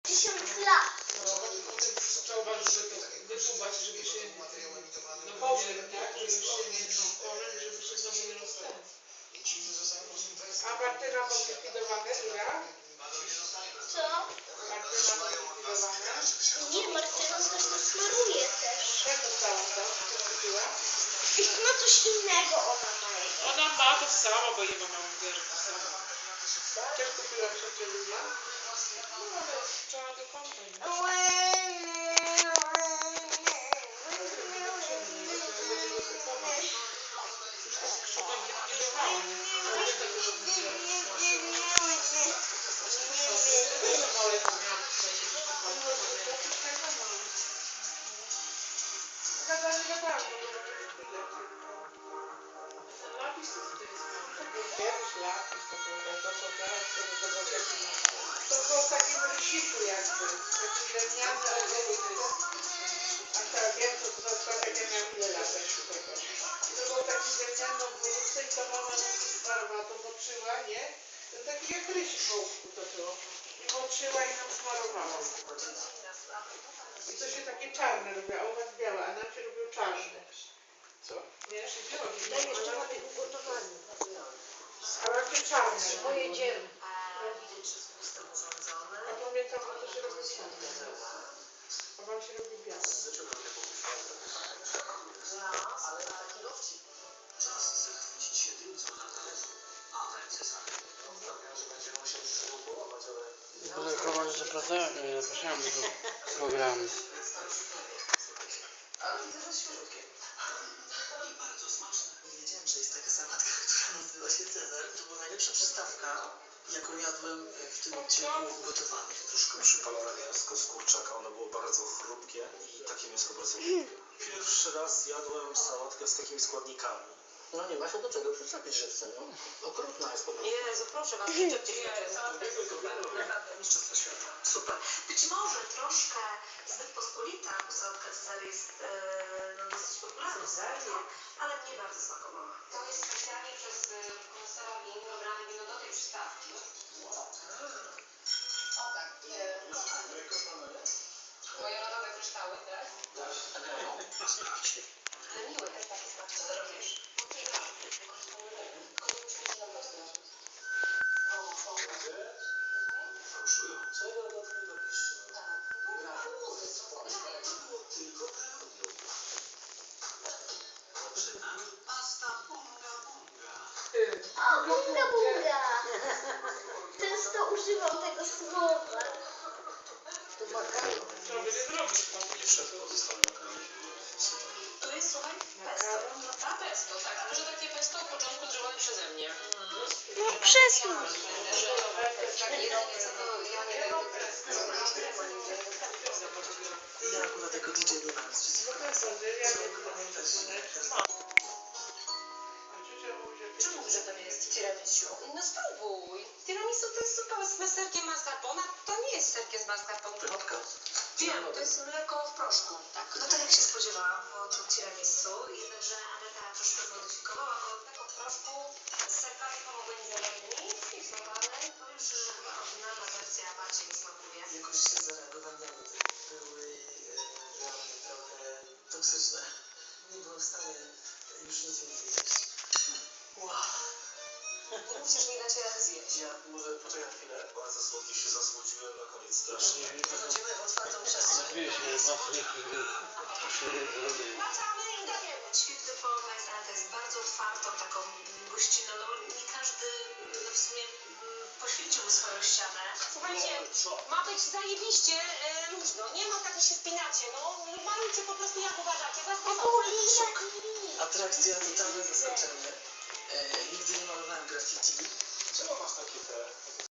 1000 lat. No, trzeba uważać, żeby to wyczuwać, żeby się pożył, tak? Żeby się pożył, żeby się znowu nie rozstał. A Martyna ma zlikwidowane, Jura? Co? Martyna ma zlikwidowane. Nie, Martyna też smaruje też. Jak dostała to? Co kupiła? I ma coś innego ona ma. Ona ma to samo, bo jej mama mówiła, że to samo. Też kupiła przecież Julia? No ale trzeba do konta. To było w takim rysiku jakby, taki drewniany, a teraz wiem, co to za składek, ja miałam ile lat tego. To było taki drewniany obwódce i to mama smarowała, to moczyła, nie? To taki jak rysik w ołówku to było. I moczyła i nam smarowała. I to się takie czarne robiło, a u was białe, a nam się robiło czarne. Co? Wiesz, i białe. Daj jeszcze mamy ugotowanie. A macie czarne. Pojedziemy. A pamiętam, że to się robi czarne. A wam się robi białe. Czas zachwycić się tym, co na terenie. Ale Cezary. Stawiam, że będziemy musieli się upołować, ale... Boże, kogo nie zapraszałem do programu. Ale widzę, że świeżutkie. I bardzo smaczne. Nie wiedziałem, że jest taka sałatka, która nazywa się Cezar. To była najlepsza przystawka, jaką jadłem w tym odcinku gotowany. Troszkę przypalone mięsko z kurczaka, ono było bardzo chrupkie i takie mięsko bardzo chrupkie. Pierwszy raz jadłem sałatkę z takimi składnikami. No nie ma się do czego przyczepić żywcem, no. Okrutna jest po prostu. Jezu, proszę was, przyczepcie się. Mistrzostwo świata. Super. Być może troszkę zbyt pospolita, bo sałatka Cezary jest dosyć popularna, ale mnie bardzo smakowała. To jest specjalnie przez konserwa win dobrane wino do tej przystawki. O tak, moje rodowe kryształy, tak? Ale miły też taki smak, co ty robisz? Fałszują. Czego dotknę do piszczy? Tylko prawdą. Zaczynamy. Pasta bunga bunga. O, bunga bunga. Często używam tego słowa. To będzie zrobić pan. Nie wszystko zostało makaronie. Tu jest, słuchaj, pesto. A pesto, tak. Może takie pesto od początku zrobione przeze mnie. No przestań. Ja akurat jako DJ dodam Czemu mówisz, że to nie jest tiramisu? No spróbuj. Tiramisu to jest zupa z serkiem mascarpone, to nie jest serkiem z mascarpone. Pychotka. Wiem, to jest mleko w proszku. Tak. No tak jak się spodziewałam, bo to tiramisu, jednakże Aneta troszkę zmodyfikowała, bo mleko w proszku z serkami homogenizowymi, miksowane. Powiem szczerze, że chyba oryginalna wersja bardziej mi smakuje. Jakoś zareagowałem na lody. Były dla mnie trochę toksyczne. Nie byłem w stanie już nic więcej jeść. Wow. Nie mówcie, że nie dacie rady zjeść. Ja może poczekaj chwilę. Bardzo słodki się zasłodziłem, na koniec strasznie. Wychodzimy w otwartą przestrzeń. Zabiję się, Wracamy i dajemy. Świetny pomysł, ale to jest bardzo otwartą, taką gościnną. No, nie każdy w sumie poświęcił swoją ścianę. Słuchajcie, ma być zajebiście luźno. Nie ma tak, że się spinacie. No, malujcie po prostu jak uważacie. Atrakcja, totalne zaskoczenie. Nigdy nie malowałem graffiti. Czemu masz takie te